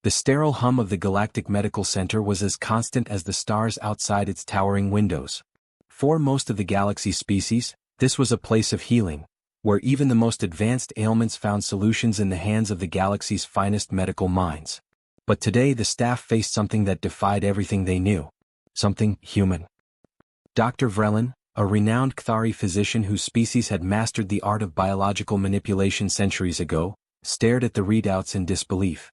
The sterile hum of the Galactic Medical Center was as constant as the stars outside its towering windows. For most of the galaxy species, this was a place of healing, where even the most advanced ailments found solutions in the hands of the galaxy's finest medical minds. But today the staff faced something that defied everything they knew. Something human. Dr. Vrelin, a renowned Kthari physician whose species had mastered the art of biological manipulation centuries ago, stared at the readouts in disbelief.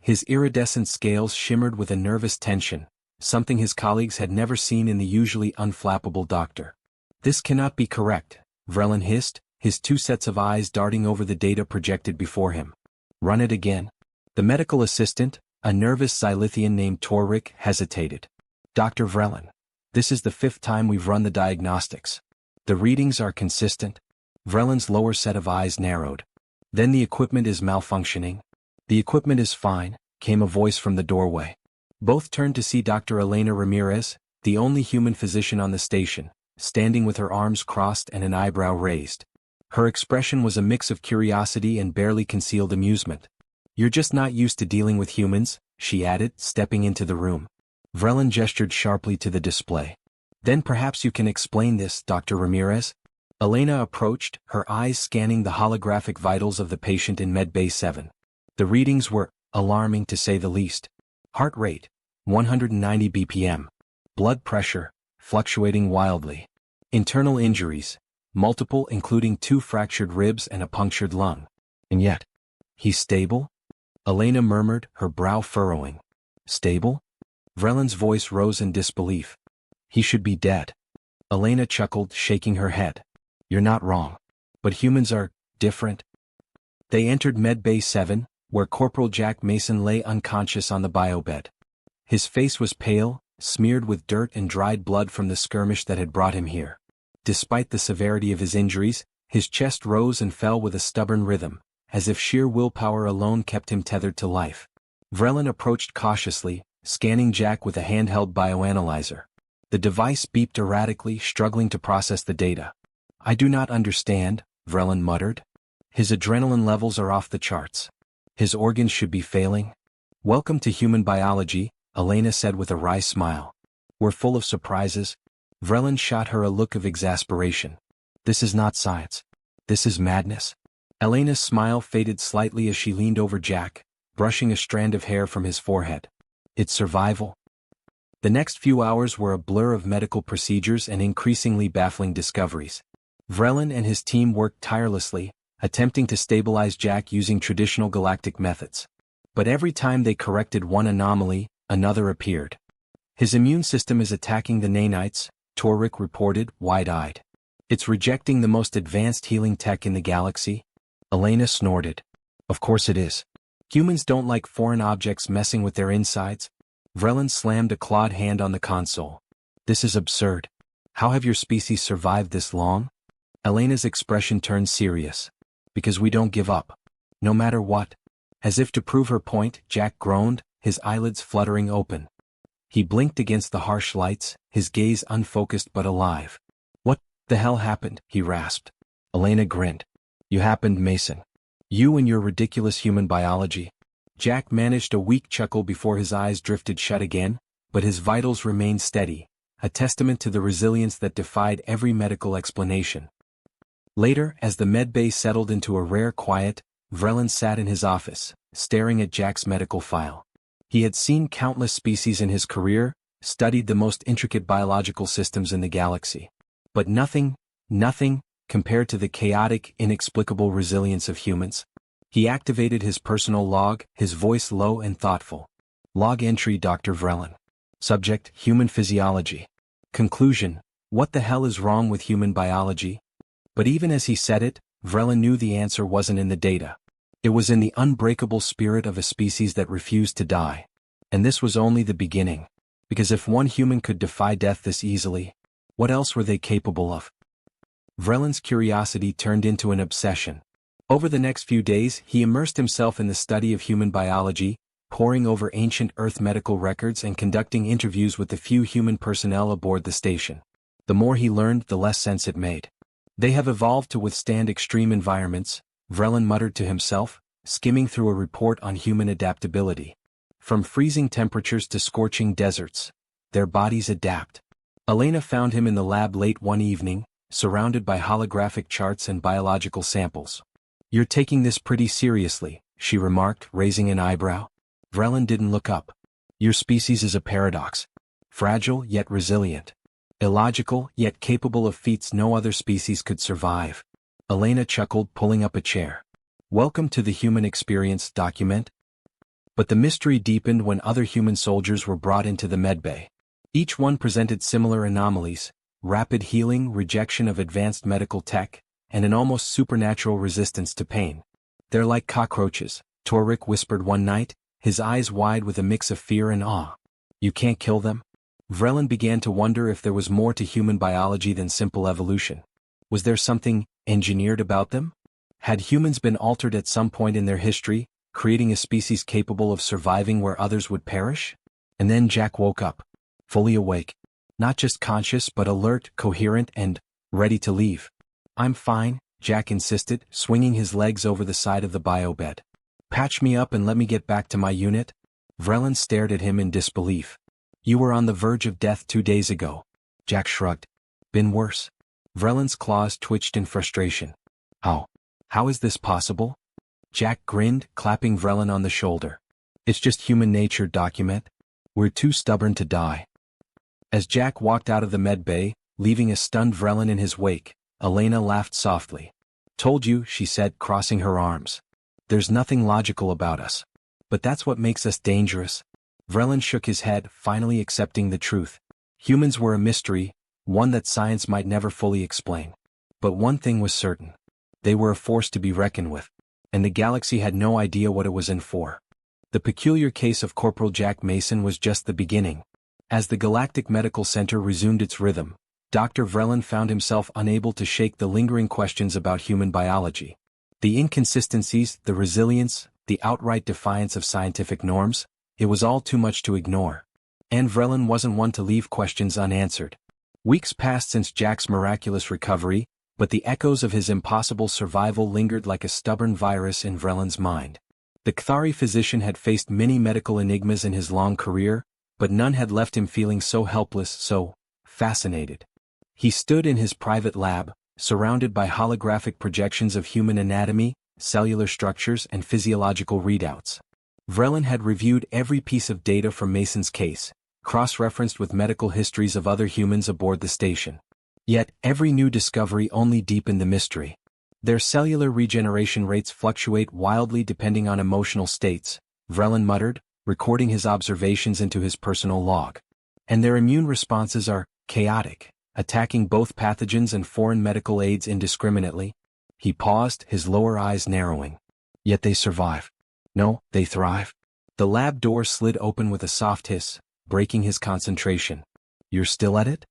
His iridescent scales shimmered with a nervous tension, something his colleagues had never seen in the usually unflappable doctor. "This cannot be correct," Vrelin hissed, his two sets of eyes darting over the data projected before him. "Run it again." The medical assistant, a nervous Xylithian named Torrik, hesitated. "Dr. Vrelin, this is the 5th time we've run the diagnostics. The readings are consistent." Vrelin's lower set of eyes narrowed. "Then the equipment is malfunctioning." "The equipment is fine," came a voice from the doorway. Both turned to see Dr. Elena Ramirez, the only human physician on the station, standing with her arms crossed and an eyebrow raised. Her expression was a mix of curiosity and barely concealed amusement. "You're just not used to dealing with humans," she added, stepping into the room. Vrelin gestured sharply to the display. "Then perhaps you can explain this, Dr. Ramirez?" Elena approached, her eyes scanning the holographic vitals of the patient in Medbay 7. The readings were alarming to say the least. Heart rate, 190 BPM. Blood pressure, fluctuating wildly. Internal injuries, multiple including 2 fractured ribs and a punctured lung. "And yet, he's stable?" Elena murmured, her brow furrowing. "Stable?" Vrelin's voice rose in disbelief. "He should be dead." Elena chuckled, shaking her head. "You're not wrong. But humans are different." They entered Medbay 7, where Corporal Jack Mason lay unconscious on the biobed. His face was pale, smeared with dirt and dried blood from the skirmish that had brought him here. Despite the severity of his injuries, his chest rose and fell with a stubborn rhythm, as if sheer willpower alone kept him tethered to life. Vrelin approached cautiously, scanning Jack with a handheld bioanalyzer. The device beeped erratically, struggling to process the data. "I do not understand," Vrelin muttered. "His adrenaline levels are off the charts. His organs should be failing." "Welcome to human biology," Elena said with a wry smile. "We're full of surprises." Vrelin shot her a look of exasperation. "This is not science. This is madness." Elena's smile faded slightly as she leaned over Jack, brushing a strand of hair from his forehead. "It's survival." The next few hours were a blur of medical procedures and increasingly baffling discoveries. Vrelin and his team worked tirelessly, attempting to stabilize Jack using traditional galactic methods. But every time they corrected one anomaly, another appeared. "His immune system is attacking the nanites," Torrik reported, wide-eyed. "It's rejecting the most advanced healing tech in the galaxy." Elena snorted. "Of course it is. Humans don't like foreign objects messing with their insides." Vrelin slammed a clawed hand on the console. "This is absurd. How have your species survived this long?" Elena's expression turned serious. "Because we don't give up. No matter what." As if to prove her point, Jack groaned, his eyelids fluttering open. He blinked against the harsh lights, his gaze unfocused but alive. "What the hell happened?" he rasped. Elena grinned. "You happened, Mason. You and your ridiculous human biology." Jack managed a weak chuckle before his eyes drifted shut again, but his vitals remained steady, a testament to the resilience that defied every medical explanation. Later, as the medbay settled into a rare quiet, Vrelin sat in his office, staring at Jack's medical file. He had seen countless species in his career, studied the most intricate biological systems in the galaxy. But nothing compared to the chaotic, inexplicable resilience of humans. He activated his personal log, his voice low and thoughtful. Log entry: Dr. Vrelin. Subject: Human physiology. Conclusion: what the hell is wrong with human biology? But even as he said it, Vrelin knew the answer wasn't in the data. It was in the unbreakable spirit of a species that refused to die. And this was only the beginning. Because if one human could defy death this easily, what else were they capable of? Vrelin's curiosity turned into an obsession. Over the next few days, he immersed himself in the study of human biology, poring over ancient Earth medical records and conducting interviews with the few human personnel aboard the station. The more he learned, the less sense it made. "They have evolved to withstand extreme environments," Vrelin muttered to himself, skimming through a report on human adaptability. From freezing temperatures to scorching deserts, their bodies adapt. Elena found him in the lab late one evening, surrounded by holographic charts and biological samples. "You're taking this pretty seriously," she remarked, raising an eyebrow. Vrelin didn't look up. "Your species is a paradox. Fragile yet resilient. Illogical yet capable of feats no other species could survive." Elena chuckled, pulling up a chair. "Welcome to the human experience, document." But the mystery deepened when other human soldiers were brought into the medbay. Each one presented similar anomalies: rapid healing, rejection of advanced medical tech, and an almost supernatural resistance to pain. "They're like cockroaches," Torrik whispered one night, his eyes wide with a mix of fear and awe. "You can't kill them?" Vrelin began to wonder if there was more to human biology than simple evolution. Was there something engineered about them? Had humans been altered at some point in their history, creating a species capable of surviving where others would perish? And then Jack woke up, fully awake. Not just conscious but alert, coherent, and ready to leave. "I'm fine," Jack insisted, swinging his legs over the side of the biobed. "Patch me up and let me get back to my unit." Vrelin stared at him in disbelief. "You were on the verge of death 2 days ago." Jack shrugged. "Been worse." Vrelin's claws twitched in frustration. How is this possible?" Jack grinned, clapping Vrelin on the shoulder. "It's just human nature, document. We're too stubborn to die." As Jack walked out of the med bay, leaving a stunned Vrelin in his wake, Elena laughed softly. "Told you," she said, crossing her arms. "There's nothing logical about us. But that's what makes us dangerous." Vrelin shook his head, finally accepting the truth. Humans were a mystery, one that science might never fully explain. But one thing was certain. They were a force to be reckoned with. And the galaxy had no idea what it was in for. The peculiar case of Corporal Jack Mason was just the beginning. As the Galactic Medical Center resumed its rhythm, Dr. Vrelin found himself unable to shake the lingering questions about human biology. The inconsistencies, the resilience, the outright defiance of scientific norms, it was all too much to ignore. And Vrelin wasn't one to leave questions unanswered. Weeks passed since Jack's miraculous recovery, but the echoes of his impossible survival lingered like a stubborn virus in Vrelin's mind. The Kthari physician had faced many medical enigmas in his long career, but none had left him feeling so helpless, so fascinated. He stood in his private lab, surrounded by holographic projections of human anatomy, cellular structures, and physiological readouts. Vrelin had reviewed every piece of data from Mason's case, cross-referenced with medical histories of other humans aboard the station. Yet, every new discovery only deepened the mystery. Their cellular regeneration rates fluctuate wildly depending on emotional states, Vrelin muttered, recording his observations into his personal log. And their immune responses are chaotic, attacking both pathogens and foreign medical aids indiscriminately. He paused, his lower eyes narrowing. Yet they survive. No, they thrive. The lab door slid open with a soft hiss, breaking his concentration. "You're still at it?"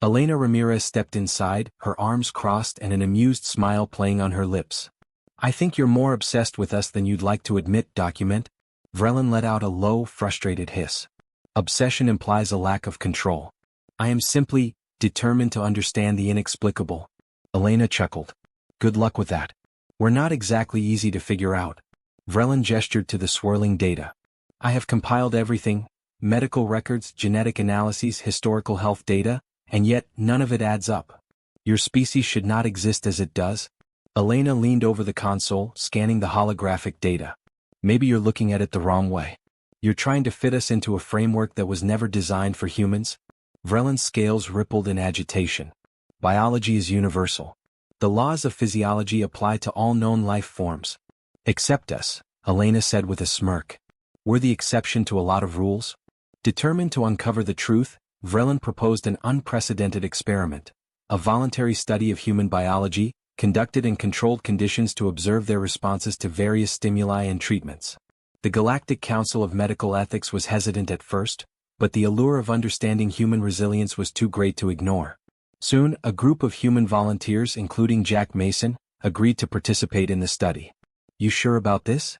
Elena Ramirez stepped inside, her arms crossed and an amused smile playing on her lips. "I think you're more obsessed with us than you'd like to admit, document." Vrelin let out a low, frustrated hiss. "Obsession implies a lack of control. I am simply determined to understand the inexplicable." Elena chuckled. "Good luck with that. We're not exactly easy to figure out." Vrelin gestured to the swirling data. "I have compiled everything, medical records, genetic analyses, historical health data, and yet none of it adds up. Your species should not exist as it does." Elena leaned over the console, scanning the holographic data. "Maybe you're looking at it the wrong way. You're trying to fit us into a framework that was never designed for humans." Vrelin's scales rippled in agitation. "Biology is universal. The laws of physiology apply to all known life forms. Except us," Elena said with a smirk. "We're the exception to a lot of rules." Determined to uncover the truth, Vrelin proposed an unprecedented experiment, a voluntary study of human biology, conducted in controlled conditions to observe their responses to various stimuli and treatments. The Galactic Council of Medical Ethics was hesitant at first, but the allure of understanding human resilience was too great to ignore. Soon, a group of human volunteers, including Jack Mason, agreed to participate in the study. "You sure about this?"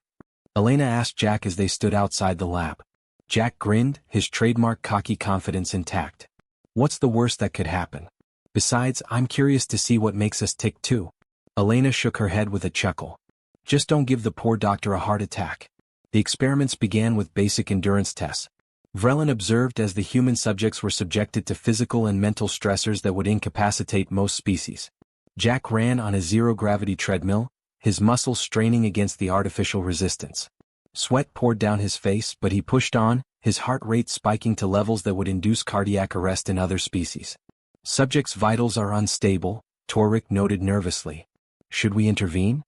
Elena asked Jack as they stood outside the lab. Jack grinned, his trademark cocky confidence intact. "What's the worst that could happen? Besides, I'm curious to see what makes us tick too." Elena shook her head with a chuckle. "Just don't give the poor doctor a heart attack. The experiments began with basic endurance tests. Vrelin observed as the human subjects were subjected to physical and mental stressors that would incapacitate most species. Jack ran on a zero-gravity treadmill, his muscles straining against the artificial resistance. Sweat poured down his face, but he pushed on, his heart rate spiking to levels that would induce cardiac arrest in other species. Subject's vitals are unstable, Torvik noted nervously. Should we intervene?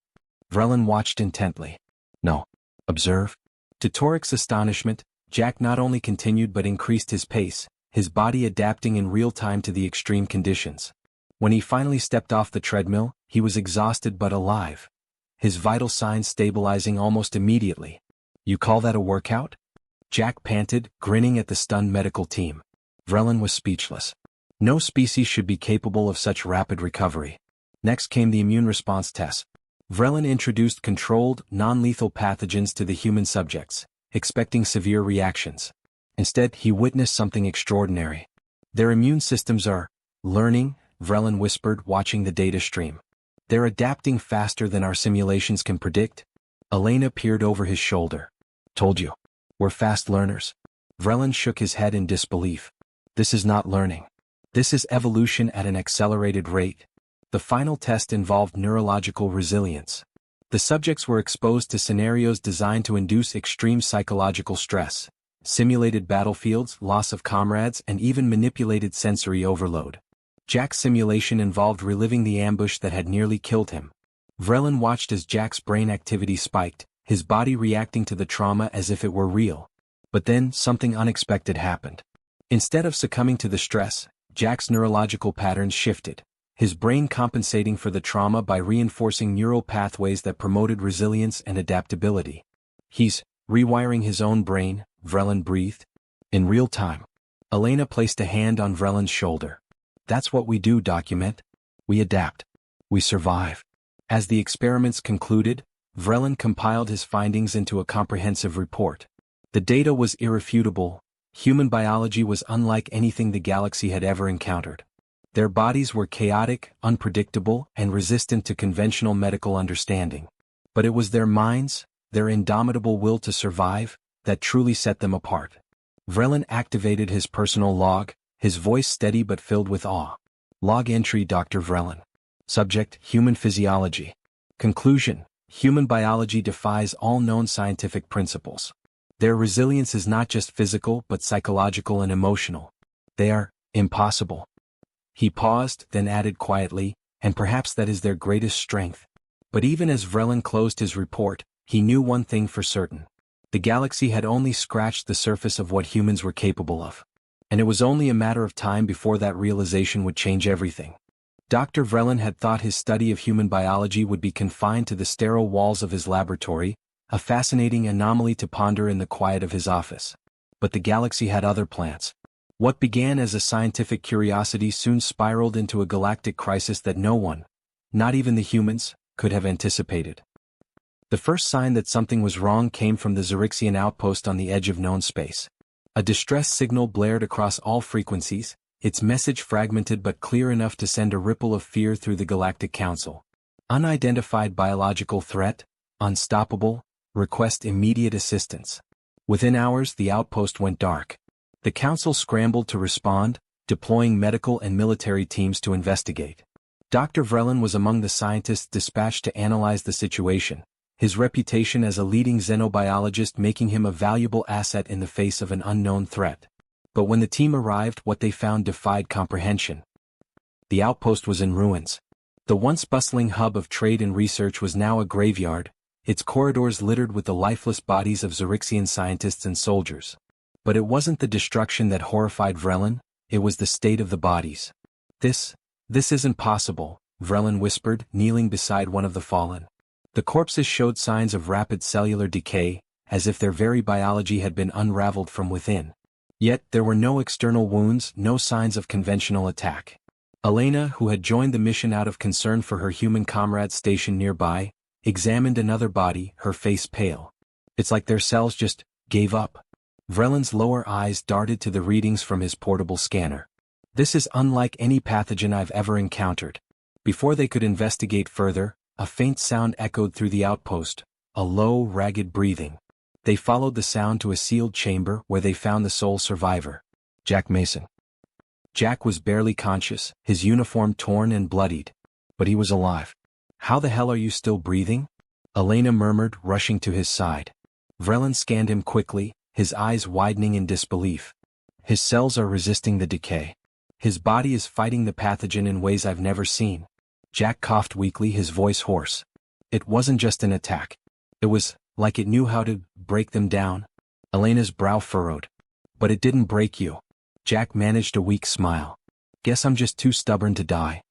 Vrelin watched intently. No. Observe. To Torvik's astonishment, Jack not only continued but increased his pace, his body adapting in real time to the extreme conditions. When he finally stepped off the treadmill, he was exhausted but alive. His vital signs stabilizing almost immediately. You call that a workout? Jack panted, grinning at the stunned medical team. Vrelin was speechless. No species should be capable of such rapid recovery. Next came the immune response test. Vrelin introduced controlled, non-lethal pathogens to the human subjects, expecting severe reactions. Instead, he witnessed something extraordinary. Their immune systems are learning, Vrelin whispered, watching the data stream. They're adapting faster than our simulations can predict. Elena peered over his shoulder. Told you. We're fast learners. Vrelin shook his head in disbelief. This is not learning. This is evolution at an accelerated rate. The final test involved neurological resilience. The subjects were exposed to scenarios designed to induce extreme psychological stress, simulated battlefields, loss of comrades, and even manipulated sensory overload. Jack's simulation involved reliving the ambush that had nearly killed him. Vrelin watched as Jack's brain activity spiked, his body reacting to the trauma as if it were real. But then, something unexpected happened. Instead of succumbing to the stress, Jack's neurological patterns shifted, his brain compensating for the trauma by reinforcing neural pathways that promoted resilience and adaptability. He's rewiring his own brain, Vrelin breathed. In real time. Elena placed a hand on Vrelin's shoulder. That's what we do, document. We adapt. We survive. As the experiments concluded, Vrelin compiled his findings into a comprehensive report. The data was irrefutable. Human biology was unlike anything the galaxy had ever encountered. Their bodies were chaotic, unpredictable, and resistant to conventional medical understanding. But it was their minds, their indomitable will to survive, that truly set them apart. Vrelin activated his personal log, his voice steady but filled with awe. Log entry: Dr. Vrelin. Subject: Human physiology. Conclusion: Human biology defies all known scientific principles. Their resilience is not just physical but psychological and emotional. They are impossible. He paused, then added quietly, and perhaps that is their greatest strength. But even as Vrelin closed his report, he knew one thing for certain. The galaxy had only scratched the surface of what humans were capable of. And it was only a matter of time before that realization would change everything. Dr. Vrelin had thought his study of human biology would be confined to the sterile walls of his laboratory, a fascinating anomaly to ponder in the quiet of his office. But the galaxy had other plans. What began as a scientific curiosity soon spiraled into a galactic crisis that no one, not even the humans, could have anticipated. The first sign that something was wrong came from the Xerixian outpost on the edge of known space. A distress signal blared across all frequencies, its message fragmented but clear enough to send a ripple of fear through the Galactic Council. Unidentified biological threat, unstoppable, request immediate assistance. Within hours the outpost went dark. The Council scrambled to respond, deploying medical and military teams to investigate. Dr. Vrelin was among the scientists dispatched to analyze the situation, his reputation as a leading xenobiologist making him a valuable asset in the face of an unknown threat. But when the team arrived, what they found defied comprehension. The outpost was in ruins. The once bustling hub of trade and research was now a graveyard, its corridors littered with the lifeless bodies of Xerixian scientists and soldiers. But it wasn't the destruction that horrified Vrelin, it was the state of the bodies. This isn't possible, Vrelin whispered, kneeling beside one of the fallen. The corpses showed signs of rapid cellular decay, as if their very biology had been unraveled from within. Yet there were no external wounds, no signs of conventional attack. Elena, who had joined the mission out of concern for her human comrades stationed nearby, examined another body, her face pale. It's like their cells just gave up. Vrelin's lower eyes darted to the readings from his portable scanner. This is unlike any pathogen I've ever encountered. Before they could investigate further, a faint sound echoed through the outpost, a low, ragged breathing. They followed the sound to a sealed chamber where they found the sole survivor, Jack Mason. Jack was barely conscious, his uniform torn and bloodied. But he was alive. "How the hell are you still breathing?" Elena murmured, rushing to his side. Vrelin scanned him quickly, his eyes widening in disbelief. "His cells are resisting the decay. His body is fighting the pathogen in ways I've never seen." Jack coughed weakly, his voice hoarse. "It wasn't just an attack. It was like it knew how to break them down." Elena's brow furrowed. "But it didn't break you." Jack managed a weak smile. "Guess I'm just too stubborn to die."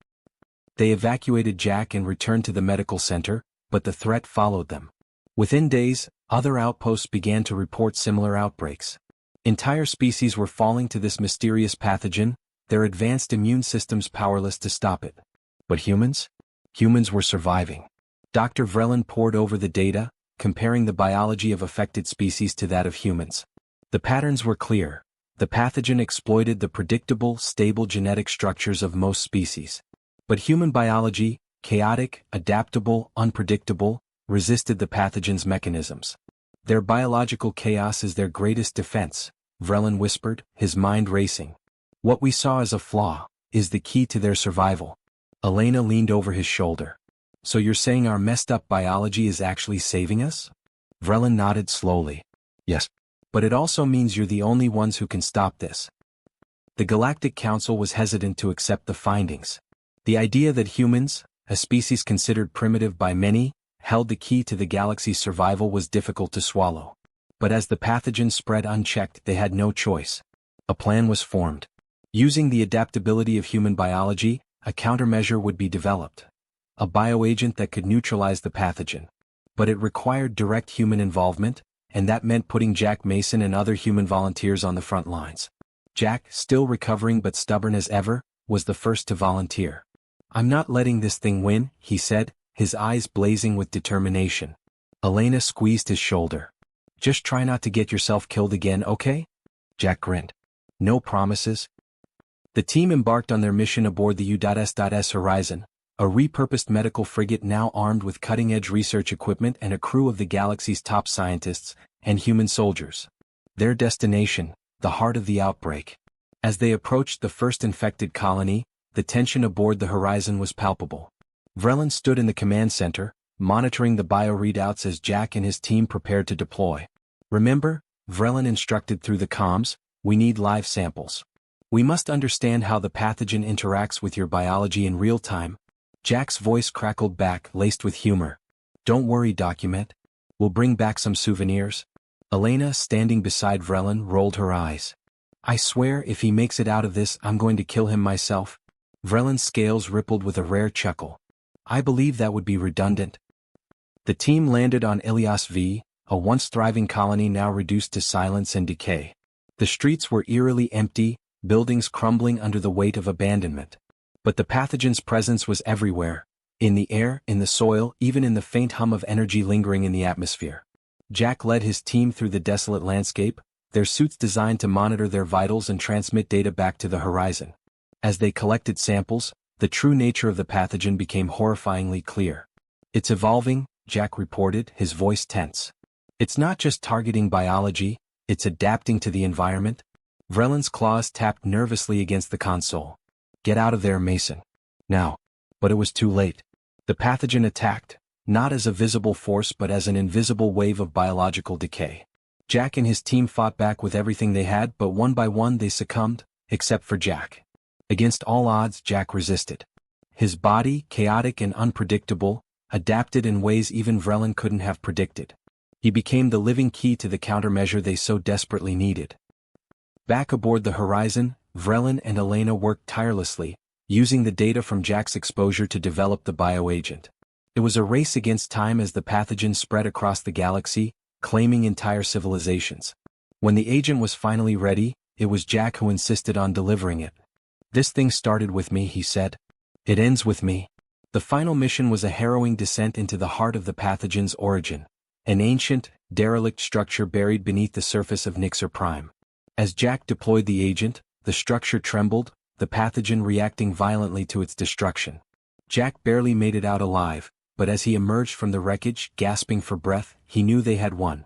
They evacuated Jack and returned to the medical center, but the threat followed them. Within days, other outposts began to report similar outbreaks. Entire species were falling to this mysterious pathogen, their advanced immune systems powerless to stop it. But humans? Humans were surviving. Dr. Vrelin pored over the data, comparing the biology of affected species to that of humans. The patterns were clear. The pathogen exploited the predictable, stable genetic structures of most species. But human biology, chaotic, adaptable, unpredictable, resisted the pathogen's mechanisms. "Their biological chaos is their greatest defense," Vrelin whispered, his mind racing. "What we saw as a flaw is the key to their survival." Elena leaned over his shoulder. "So you're saying our messed up biology is actually saving us?" Vrelin nodded slowly. "Yes. But it also means you're the only ones who can stop this." The Galactic Council was hesitant to accept the findings. The idea that humans, a species considered primitive by many, held the key to the galaxy's survival was difficult to swallow. But as the pathogen spread unchecked, they had no choice. A plan was formed. Using the adaptability of human biology, a countermeasure would be developed. A bioagent that could neutralize the pathogen. But it required direct human involvement, and that meant putting Jack Mason and other human volunteers on the front lines. Jack, still recovering but stubborn as ever, was the first to volunteer. "I'm not letting this thing win," he said, his eyes blazing with determination. Elena squeezed his shoulder. "Just try not to get yourself killed again, okay?" Jack grinned. "No promises." The team embarked on their mission aboard the U.S. Horizon, a repurposed medical frigate now armed with cutting-edge research equipment and a crew of the galaxy's top scientists and human soldiers. Their destination, the heart of the outbreak. As they approached the first infected colony, the tension aboard the Horizon was palpable. Vrelin stood in the command center, monitoring the bio-readouts as Jack and his team prepared to deploy. "Remember," Vrelin instructed through the comms, "we need live samples. We must understand how the pathogen interacts with your biology in real time." Jack's voice crackled back, laced with humor. "Don't worry, document. We'll bring back some souvenirs." Elena, standing beside Vrelin, rolled her eyes. "I swear if he makes it out of this, I'm going to kill him myself." Vrelin's scales rippled with a rare chuckle. "I believe that would be redundant." The team landed on Ilias V, a once thriving colony now reduced to silence and decay. The streets were eerily empty, buildings crumbling under the weight of abandonment. But the pathogen's presence was everywhere, in the air, in the soil, even in the faint hum of energy lingering in the atmosphere. Jack led his team through the desolate landscape, their suits designed to monitor their vitals and transmit data back to the Horizon. As they collected samples, the true nature of the pathogen became horrifyingly clear. "It's evolving," Jack reported, his voice tense. "It's not just targeting biology, it's adapting to the environment." Vrelin's claws tapped nervously against the console. "Get out of there, Mason. Now." But it was too late. The pathogen attacked, not as a visible force but as an invisible wave of biological decay. Jack and his team fought back with everything they had, but one by one they succumbed, except for Jack. Against all odds, Jack resisted. His body, chaotic and unpredictable, adapted in ways even Vrelin couldn't have predicted. He became the living key to the countermeasure they so desperately needed. Back aboard the Horizon, Vrelin and Elena worked tirelessly, using the data from Jack's exposure to develop the bioagent. It was a race against time as the pathogen spread across the galaxy, claiming entire civilizations. When the agent was finally ready, it was Jack who insisted on delivering it. "This thing started with me," he said. "It ends with me." The final mission was a harrowing descent into the heart of the pathogen's origin, an ancient, derelict structure buried beneath the surface of Nixer Prime. As Jack deployed the agent, the structure trembled, the pathogen reacting violently to its destruction. Jack barely made it out alive, but as he emerged from the wreckage, gasping for breath, he knew they had won.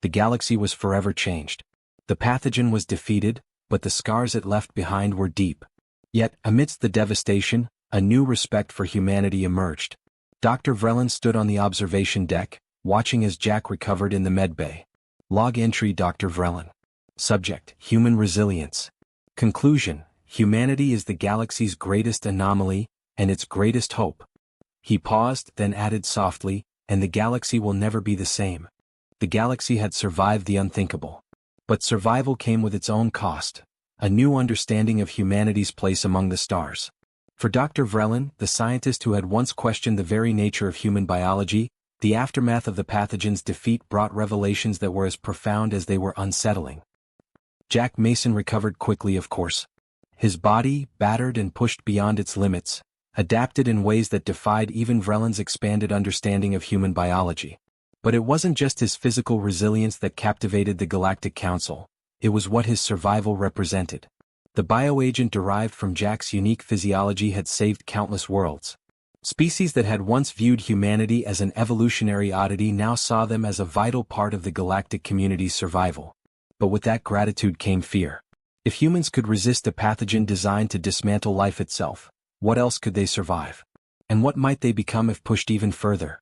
The galaxy was forever changed. The pathogen was defeated, but the scars it left behind were deep. Yet, amidst the devastation, a new respect for humanity emerged. Dr. Vreeland stood on the observation deck, watching as Jack recovered in the medbay. Log entry: Dr. Vreeland. Subject: Human resilience. Conclusion: humanity is the galaxy's greatest anomaly, and its greatest hope. He paused, then added softly, and the galaxy will never be the same. The galaxy had survived the unthinkable. But survival came with its own cost: a new understanding of humanity's place among the stars. For Dr. Vreeland, the scientist who had once questioned the very nature of human biology, the aftermath of the pathogen's defeat brought revelations that were as profound as they were unsettling. Jack Mason recovered quickly, of course. His body, battered and pushed beyond its limits, adapted in ways that defied even Vreeland's expanded understanding of human biology. But it wasn't just his physical resilience that captivated the Galactic Council, it was what his survival represented. The bioagent derived from Jack's unique physiology had saved countless worlds. Species that had once viewed humanity as an evolutionary oddity now saw them as a vital part of the galactic community's survival. But with that gratitude came fear. If humans could resist a pathogen designed to dismantle life itself, what else could they survive? And what might they become if pushed even further?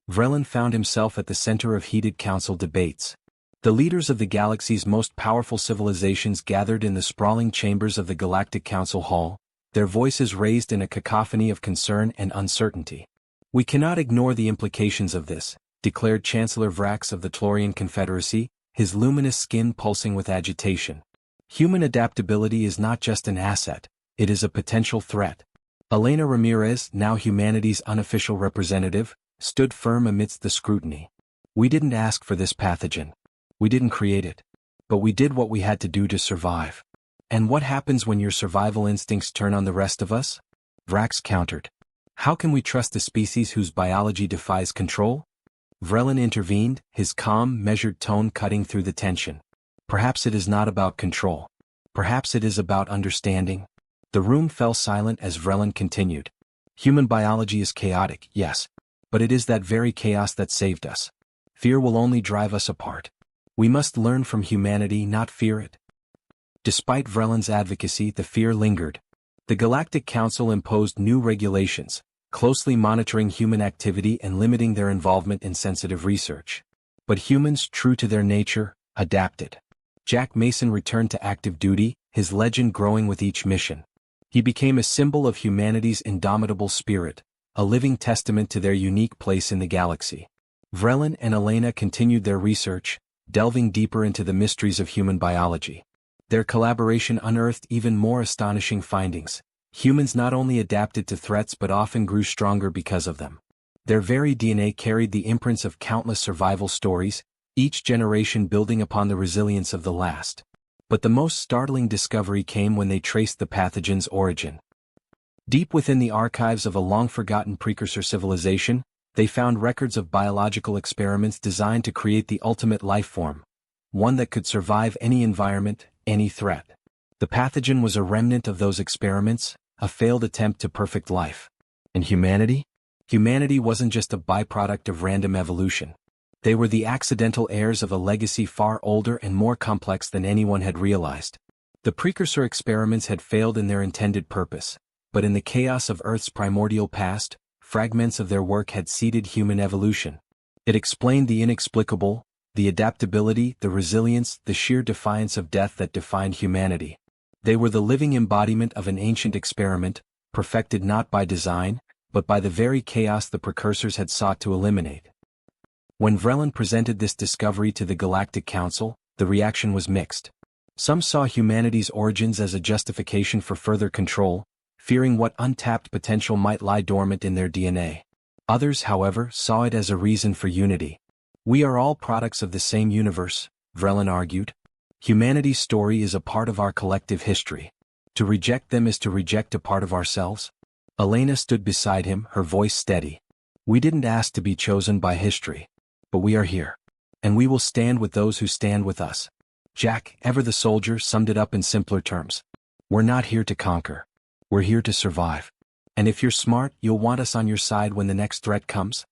Vreeland found himself at the center of heated council debates. The leaders of the galaxy's most powerful civilizations gathered in the sprawling chambers of the Galactic Council Hall, their voices raised in a cacophony of concern and uncertainty. "We cannot ignore the implications of this," declared Chancellor Vrax of the Tlorian Confederacy, his luminous skin pulsing with agitation. "Human adaptability is not just an asset, it is a potential threat." Elena Ramirez, now humanity's unofficial representative, stood firm amidst the scrutiny. "We didn't ask for this pathogen. We didn't create it. But we did what we had to do to survive." "And what happens when your survival instincts turn on the rest of us?" Vrax countered. "How can we trust a species whose biology defies control?" Vreeland intervened, his calm, measured tone cutting through the tension. "Perhaps it is not about control. Perhaps it is about understanding." The room fell silent as Vreeland continued. "Human biology is chaotic, yes. But it is that very chaos that saved us. Fear will only drive us apart. We must learn from humanity, not fear it." Despite Vreeland's advocacy, the fear lingered. The Galactic Council imposed new regulations, closely monitoring human activity and limiting their involvement in sensitive research. But humans, true to their nature, adapted. Jack Mason returned to active duty, his legend growing with each mission. He became a symbol of humanity's indomitable spirit, a living testament to their unique place in the galaxy. Vreeland and Elena continued their research, delving deeper into the mysteries of human biology. Their collaboration unearthed even more astonishing findings. Humans not only adapted to threats but often grew stronger because of them. Their very DNA carried the imprints of countless survival stories, each generation building upon the resilience of the last. But the most startling discovery came when they traced the pathogen's origin. Deep within the archives of a long-forgotten precursor civilization, they found records of biological experiments designed to create the ultimate life form, one that could survive any environment, any threat. The pathogen was a remnant of those experiments, a failed attempt to perfect life. And humanity? Humanity wasn't just a byproduct of random evolution. They were the accidental heirs of a legacy far older and more complex than anyone had realized. The precursor experiments had failed in their intended purpose, but in the chaos of Earth's primordial past, fragments of their work had seeded human evolution. It explained the inexplicable, the adaptability, the resilience, the sheer defiance of death that defined humanity. They were the living embodiment of an ancient experiment, perfected not by design, but by the very chaos the precursors had sought to eliminate. When Vreeland presented this discovery to the Galactic Council, the reaction was mixed. Some saw humanity's origins as a justification for further control, fearing what untapped potential might lie dormant in their DNA. Others, however, saw it as a reason for unity. "We are all products of the same universe," Vreeland argued. "Humanity's story is a part of our collective history. To reject them is to reject a part of ourselves." Elena stood beside him, her voice steady. "We didn't ask to be chosen by history. But we are here. And we will stand with those who stand with us." Jack, ever the soldier, summed it up in simpler terms. "We're not here to conquer. We're here to survive. And if you're smart, you'll want us on your side when the next threat comes."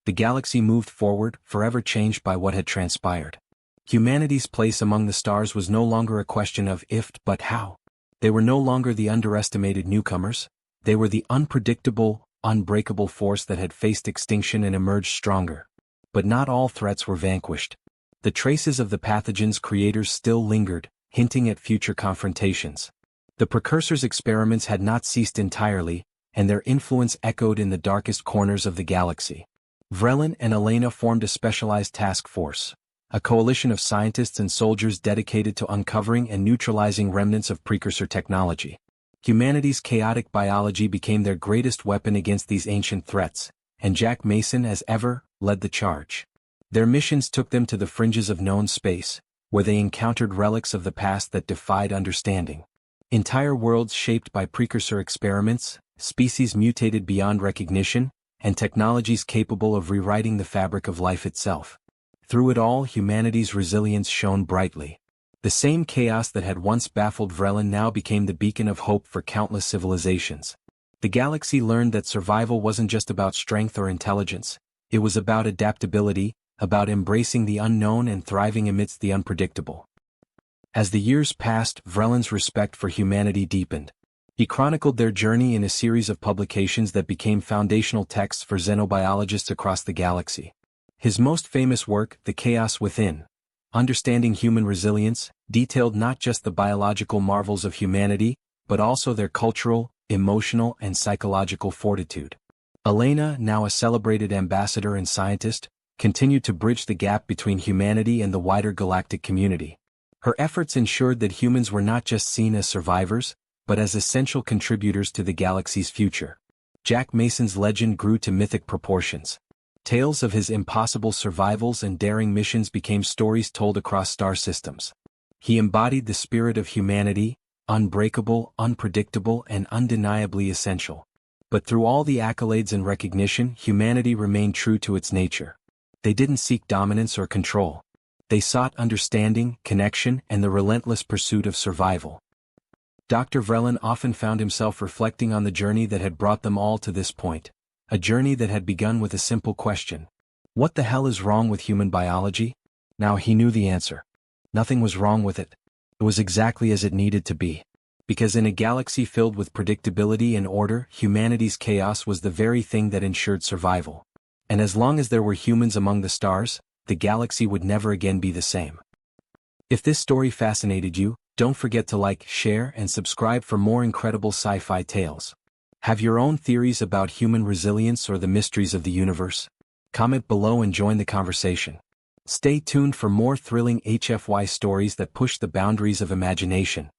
The galaxy moved forward, forever changed by what had transpired. Humanity's place among the stars was no longer a question of if but how. They were no longer the underestimated newcomers, they were the unpredictable, unbreakable force that had faced extinction and emerged stronger. But not all threats were vanquished. The traces of the pathogen's creators still lingered, hinting at future confrontations. The precursors' experiments had not ceased entirely, and their influence echoed in the darkest corners of the galaxy. Vrelin and Elena formed a specialized task force, a coalition of scientists and soldiers dedicated to uncovering and neutralizing remnants of precursor technology. Humanity's chaotic biology became their greatest weapon against these ancient threats, and Jack Mason, as ever, led the charge. Their missions took them to the fringes of known space, where they encountered relics of the past that defied understanding. Entire worlds shaped by precursor experiments, species mutated beyond recognition, and technologies capable of rewriting the fabric of life itself. Through it all, humanity's resilience shone brightly. The same chaos that had once baffled Vrelin now became the beacon of hope for countless civilizations. The galaxy learned that survival wasn't just about strength or intelligence, it was about adaptability, about embracing the unknown and thriving amidst the unpredictable. As the years passed, Vrelin's respect for humanity deepened. He chronicled their journey in a series of publications that became foundational texts for xenobiologists across the galaxy. His most famous work, The Chaos Within, Understanding Human Resilience, detailed not just the biological marvels of humanity, but also their cultural, emotional, and psychological fortitude. Elena, now a celebrated ambassador and scientist, continued to bridge the gap between humanity and the wider galactic community. Her efforts ensured that humans were not just seen as survivors, but as essential contributors to the galaxy's future. Jack Mason's legend grew to mythic proportions. Tales of his impossible survivals and daring missions became stories told across star systems. He embodied the spirit of humanity, unbreakable, unpredictable, and undeniably essential. But through all the accolades and recognition, humanity remained true to its nature. They didn't seek dominance or control. They sought understanding, connection, and the relentless pursuit of survival. Dr. Vrelin often found himself reflecting on the journey that had brought them all to this point, a journey that had begun with a simple question. What the hell is wrong with human biology? Now he knew the answer. Nothing was wrong with it. It was exactly as it needed to be. Because in a galaxy filled with predictability and order, humanity's chaos was the very thing that ensured survival. And as long as there were humans among the stars, the galaxy would never again be the same. If this story fascinated you, don't forget to like, share, and subscribe for more incredible sci-fi tales. Have your own theories about human resilience or the mysteries of the universe? Comment below and join the conversation. Stay tuned for more thrilling HFY stories that push the boundaries of imagination.